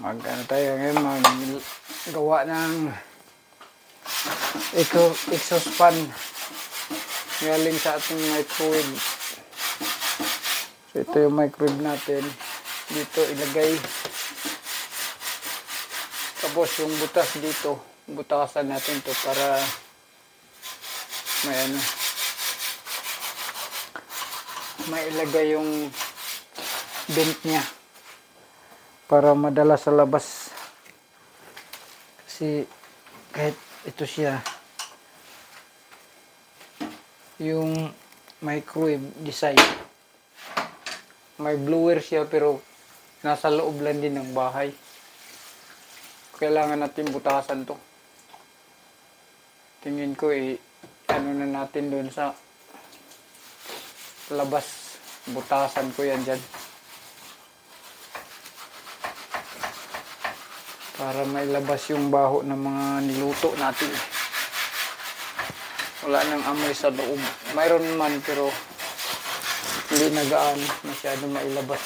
Ano tayo ngayon, gawa ng exhaust fan galing sa ating microwave. So ito yung microwave natin, dito ilagay, tapos yung butas dito, butasan natin to para may ano, may ilagay yung vent nya para madala sa labas, kasi kahit ito siya yung microwave design, may blower siya pero nasa loob lang din ng bahay, kailangan natin butasan to. Tingin ko ano na natin doon sa labas, butasan ko yan dyan para mailabas yung baho ng mga niluto natin. Wala nang amoy sa loob, mayroon man pero hindi nagaan masyado mailabas.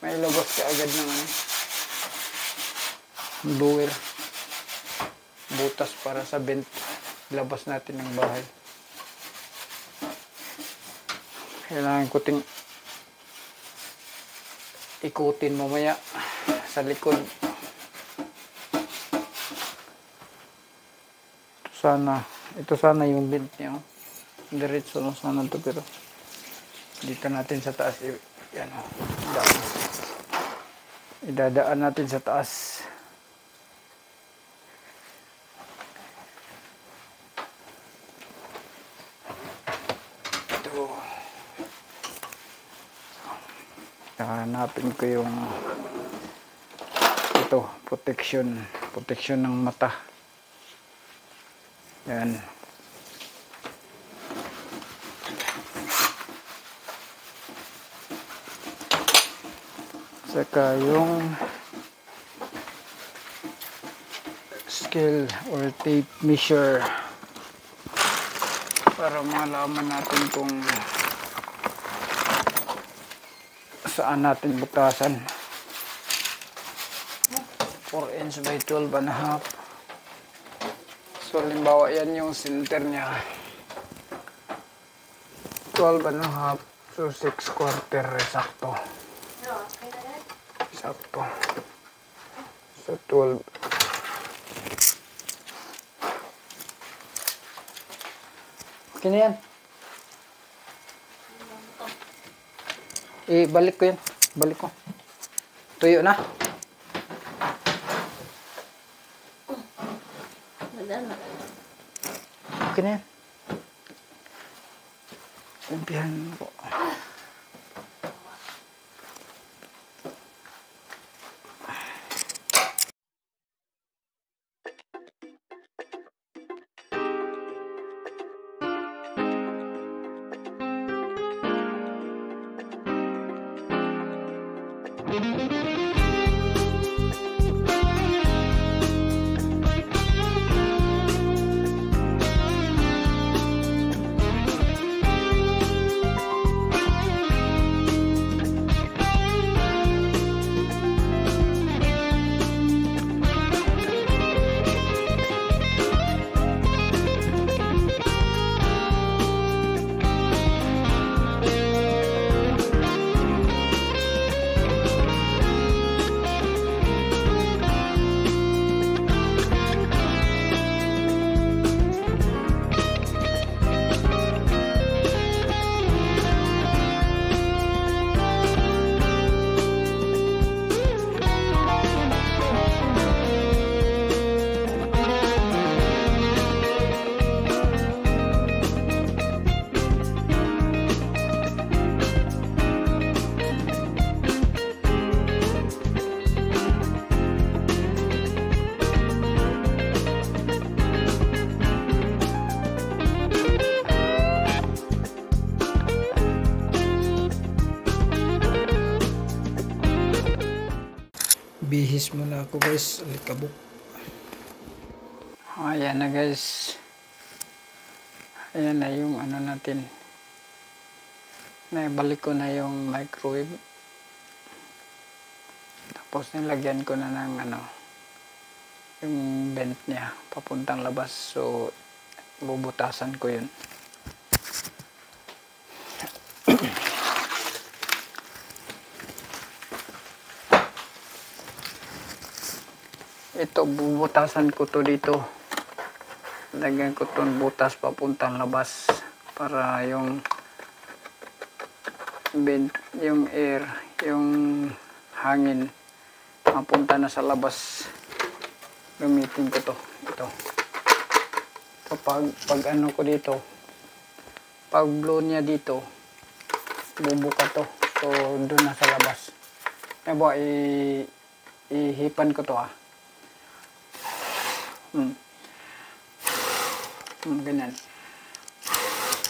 Mailabas ka agad ng blower, butas para sa vent, labas natin ng bahay. Kailangan ko ikutin mamaya sa likod. Ito sana yung vent niya. Diretso lang sana ito, pero dito natin sa taas. Yan, idadaan natin sa taas. Ito. Hanapin ko yung protection ng mata. Yan. Saka yung scale or tape measure para malaman natin kung saan natin butasan. 4 inch by 12 and a half. So, halimbawa, yan yung center niya. 12 and a half. So, 6/4. Sakto. Sakto. So, 12. Okay na yan. Balik ko yan. Balik ko. Tuyo na. Okay na yan. Umpihan ko. Bihis muna ako guys, alikabok. Ayan na guys. Ayan na yung ano natin. Naibalik ko na yung microwave. Tapos nilagyan ko na ng yung vent niya papuntang labas. So bubutasan ko yun. Ito, bubutasan ko to dito. Lagyan ko itong butas papuntang labas para yung vent, yung air, yung hangin mapunta na sa labas. Gamitin ko to. Ito. Kapag ano ko dito, pag blow niya dito, bubuka to. So, doon na sa labas. Diba, ihipan ko to ganyan.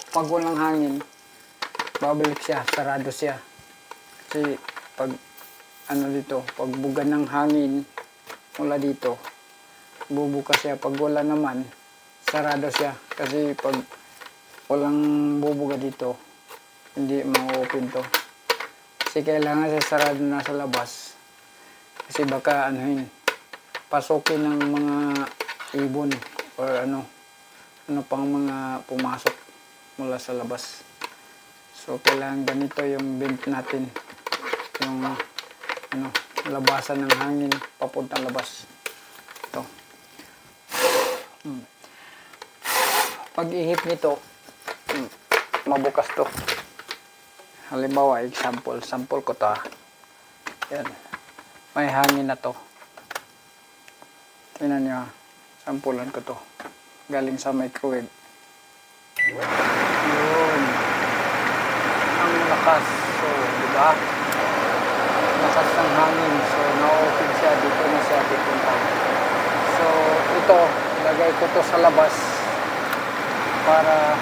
Pag walang hangin, babalik siya, sarado siya. Kasi pag dito, pag buga ng hangin mula dito, bubuka siya. Pag wala naman, sarado siya. Kasi pag walang bubuga dito, hindi ma-open to. Kasi kailangan siya sarado na sa labas. Kasi baka pasukin ng mga ibon or ano pang mga pumasok mula sa labas. So kailangan ganito yung vent natin, yung labasan ng hangin papuntang labas. Ito. Pag ihip nito, mabukas to. Halimbawa, sample ko to. Yan. May hangin na to. Tingnan nyo, sampulan ko to. Galing sa microwave. Yun. Ang lakas. So, diba? Lakas ng hangin. So, na-open siya. Dito na siya pupunta. So, ito, ilagay ko to sa labas para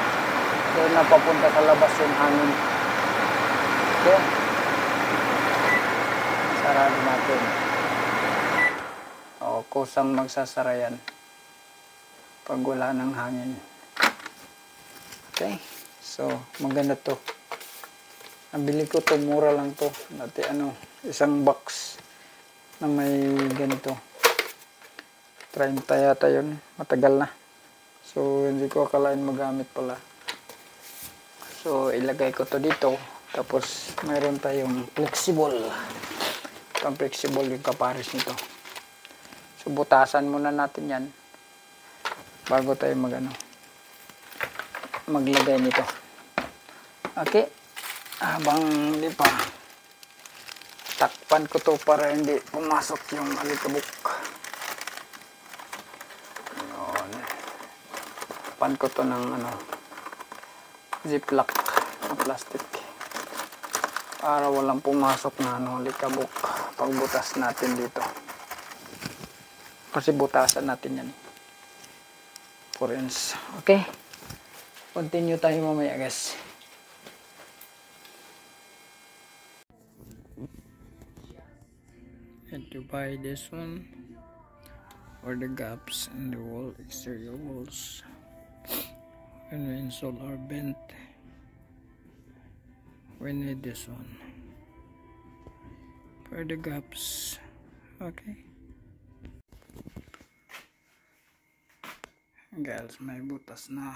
doon na papunta sa labas yung hangin. Okay? Sarado natin. O, kusang magsasara yan pag wala ng hangin. Okay? So, maganda to. Nabili ko to, mura lang to. Dati isang box na may ganito. 30 yata yun. Matagal na. So, hindi ko akalain magamit pala. So, ilagay ko to dito. Tapos, mayroon tayong flexible. Itong flexible yung kapares nito. So, butasan muna natin yan bago tayo maglagay nito. Okay? Habang hindi pa, takpan ko to para hindi pumasok yung alikabok. Yun. Takpan ko to ng ziplock na plastic para walang pumasok na alikabok pagbutas natin dito. Kasi butasan natin yan. 4 inch. Okay? Continue tayo mamaya, guys. And to buy this one or the gaps in the wall, exterior walls. When we install our vent, we need this one for the gaps. Okay. Guys, may butas na.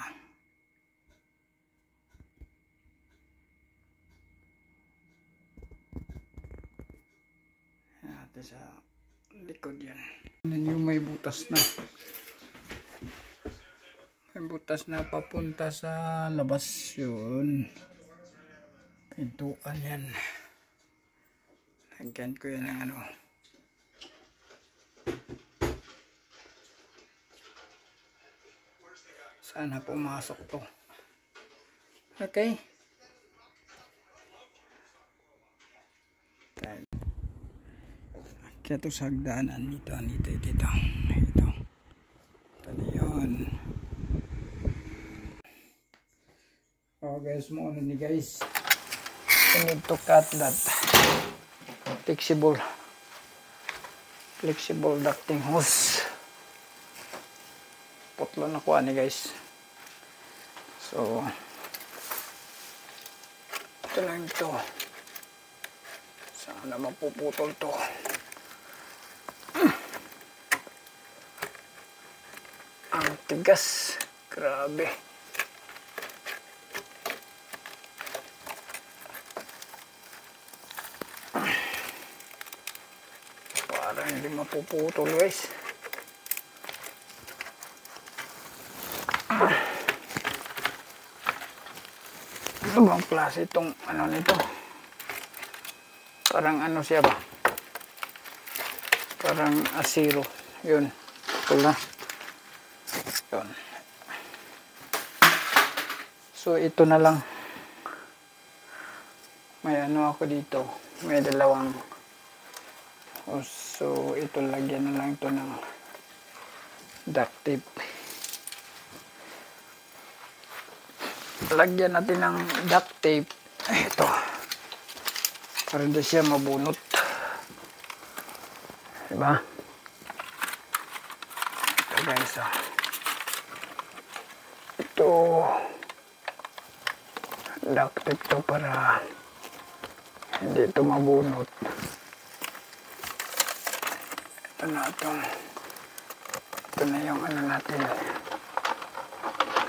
Ito sa likod yan. Yung may butas na. May butas na papunta sa labas yun. Pintuan yan. Lagyan ko yan ng sana pumasok to. Okay. Kaya ito sa hagdanan dito. Ito. Yun. Oh guys, mo ni guys. I need to cut that flexible ducting hose. Putlo na kuha ni guys. So, ito lang ito. Sana mapuputol to. tigas. Grabe. Parang hindi mapuputol guys. Ano bang klase itong ano nito? Parang ano siya ba? Parang asiro. Yun. Ito na. Yun. So ito na lang. May ano ako dito. May dalawang. So ito lagyan na lang ito ng duct tape. Lagyan natin ng duct tape. Ito. Para hindi siya mabunot. Diba? Ito guys. Ito. Duct tape to para hindi ito mabunot. Ito na itong. Ito na yung ano natin.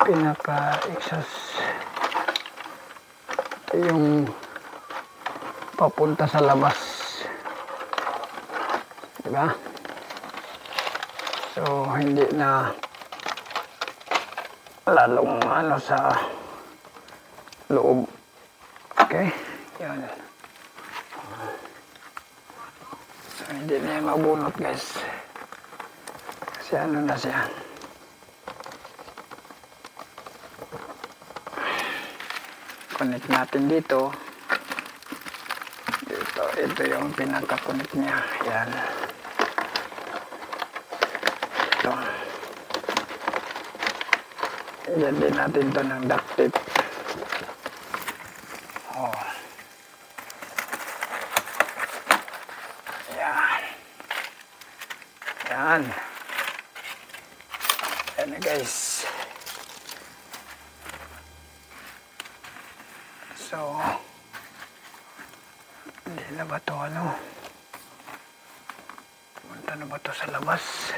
Pinaka-exhaust. Ito yung papunta sa labas. Diba? So, hindi na lalong ano sa loob. Okay? Yan. So, hindi na yung mabunot guys. Kasi ano na siya. Connect natin dito. Ito yung pinaka-connect niya. Yan. Ito. Yan din natin ito ng duct tape. Oh. Yan. Yan. Yan na guys. So, hindi na ba ito ano? Punta na ba ito sa labas?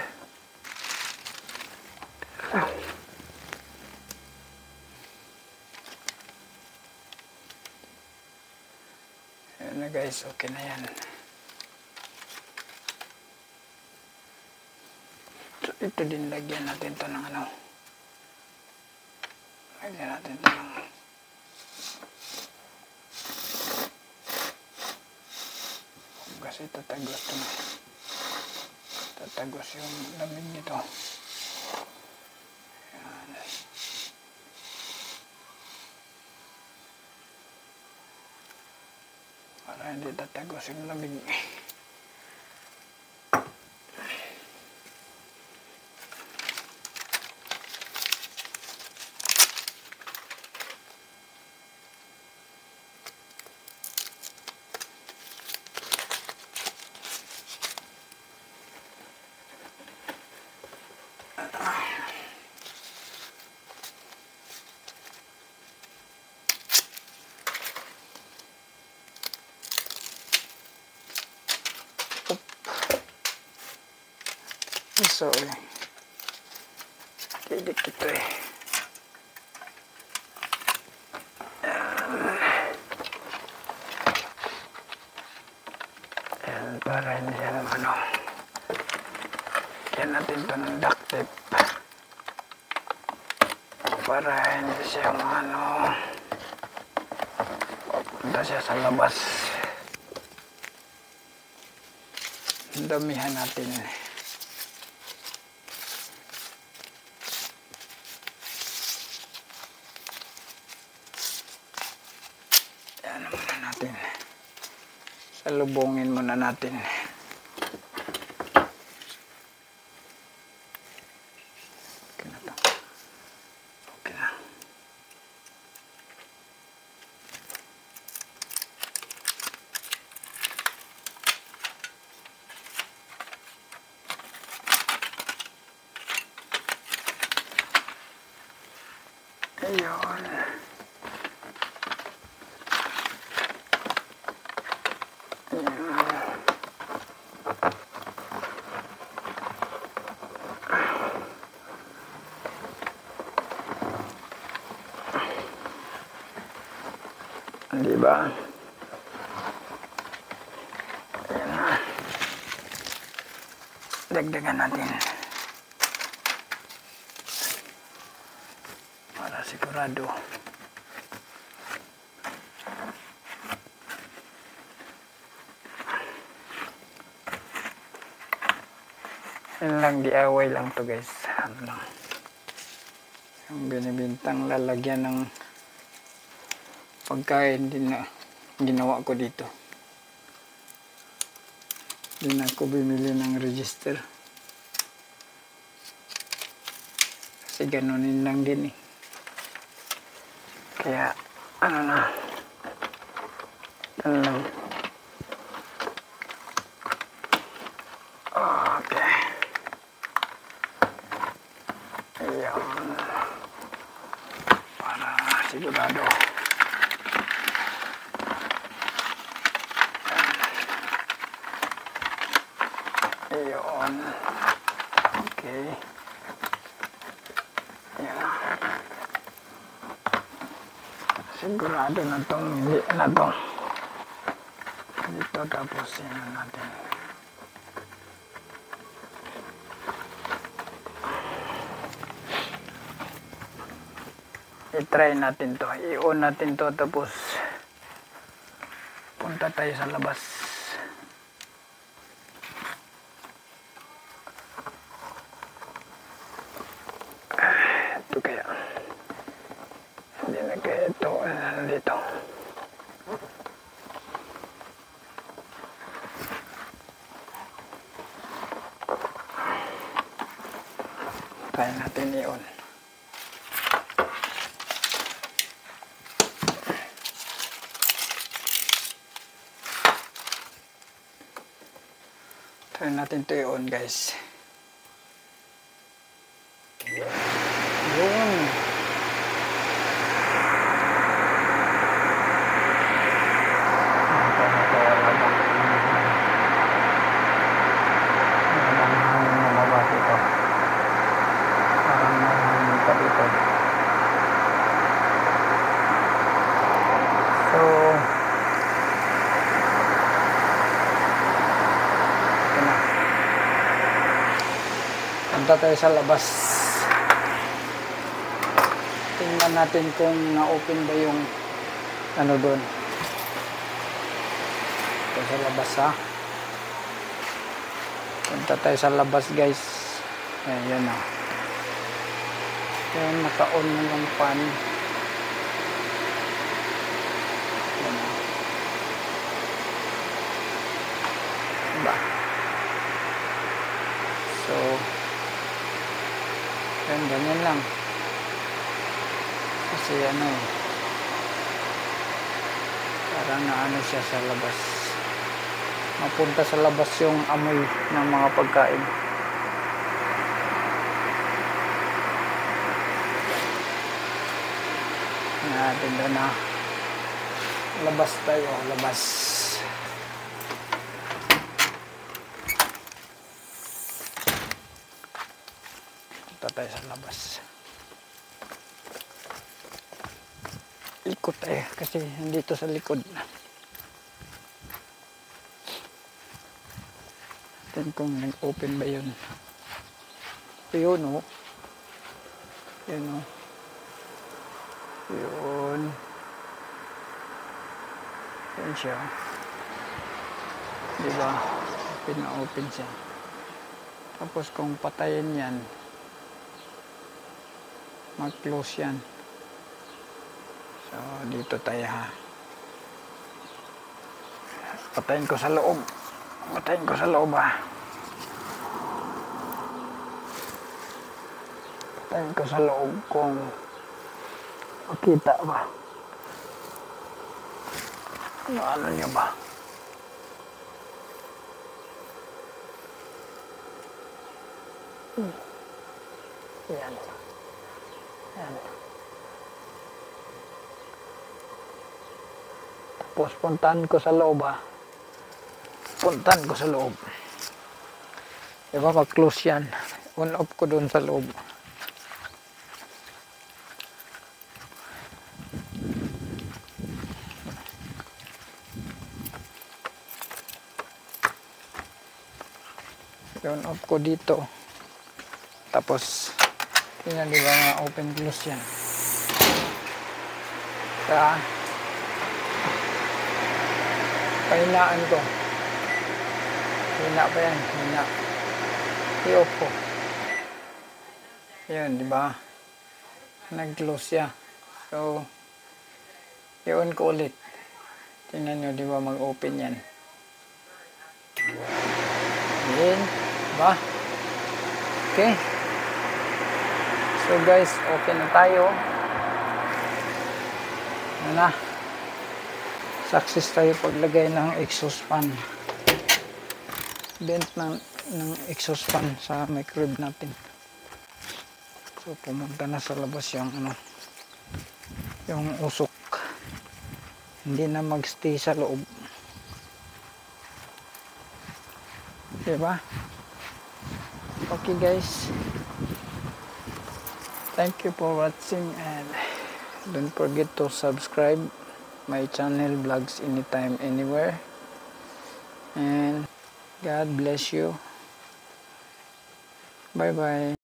Ayan na guys, okay na yan. So, ito din lagyan natin ito ng ano. Lagyan natin ito ng kasi tatagos ito na. Tatagos yung lamig nito. Ayan. Para hindi tatagos yung lamig. So, didikit ito eh. Ayan, para hindi yan ano. Kaya natin ito ng duct tape. Para hindi siya ano. Papunta siya sa labas. Damihan natin eh. Salubungin muna natin. Okay na to. Okay na. Ayun. Di ba? Ayan na. Dagdagan natin. Para sigurado. Yan lang, DIY lang to guys. Ano lang. Yung binibintang lalagyan ng pagkain din na ginawa ko dito. Din ako bumili ng register. Kasi ganunin lang din eh. Kaya ano na. Ano lang. Okay. Ayan. Para sigurado. Ayan. Okay. Ayan. Sigurado na itong hindi na ito. Dito tapos yan natin. I-try natin to. I-on natin to tapos punta tayo sa labas. Ito kaya. Hindi na kaya ito. Dito. Try natin i-on. Try natin ito i-on guys. Yun. So, punta tayo sa labas. Tingnan natin kung na-open ba yung ano doon. Ito sa labas ha. Punta tayo sa labas guys. Ayan na. Ayan, naka-on na yung fan. Ayan na. Diba? So, yan, ganyan lang. Kasi ano eh, parang naano siya sa labas. Mapunta sa labas yung amoy ng mga pagkain. Natin doon na. Labas tayo, labas. Punta tayo sa labas. Ikot tayo kasi nandito sa likod. Tingnan kung nag-open ba yun. Yun o. Yun o. Yun. Yun siya. Diba? Open na open siya. Tapos kung patayin yan, mag-close yan. So, dito tayo ha. Patayin ko sa loob. Patayin ko sa loob ha. Patayin ko sa loob kung makita ba. Ano niya ba? Yan. Yan. Tapos puntahan ko sa loob ha. Puntahan ko sa loob. Diba mag-close yan. On-off ko doon sa loob. I-on off ko dito. Tapos, tingnan di ba nga open close yan. Kaya, pahinaan ko. Hina pa yan, hina. I-off ko. Yun, di ba? Nag-close siya. So, i-on ko ulit. Tingnan nyo, di ba mag-open yan. Yan, di ba? Okay. So guys, okay na tayo. Ano na? Success tayo paglagay ng exhaust fan. Vent ng exhaust fan sa microwave natin. So pumunta na sa labas yung ano, yung usok. Hindi na magstay sa loob. Diba? Okay guys. Thank you for watching and don't forget to subscribe my channel Vlogs Anytime Anywhere. And God bless you. Bye bye.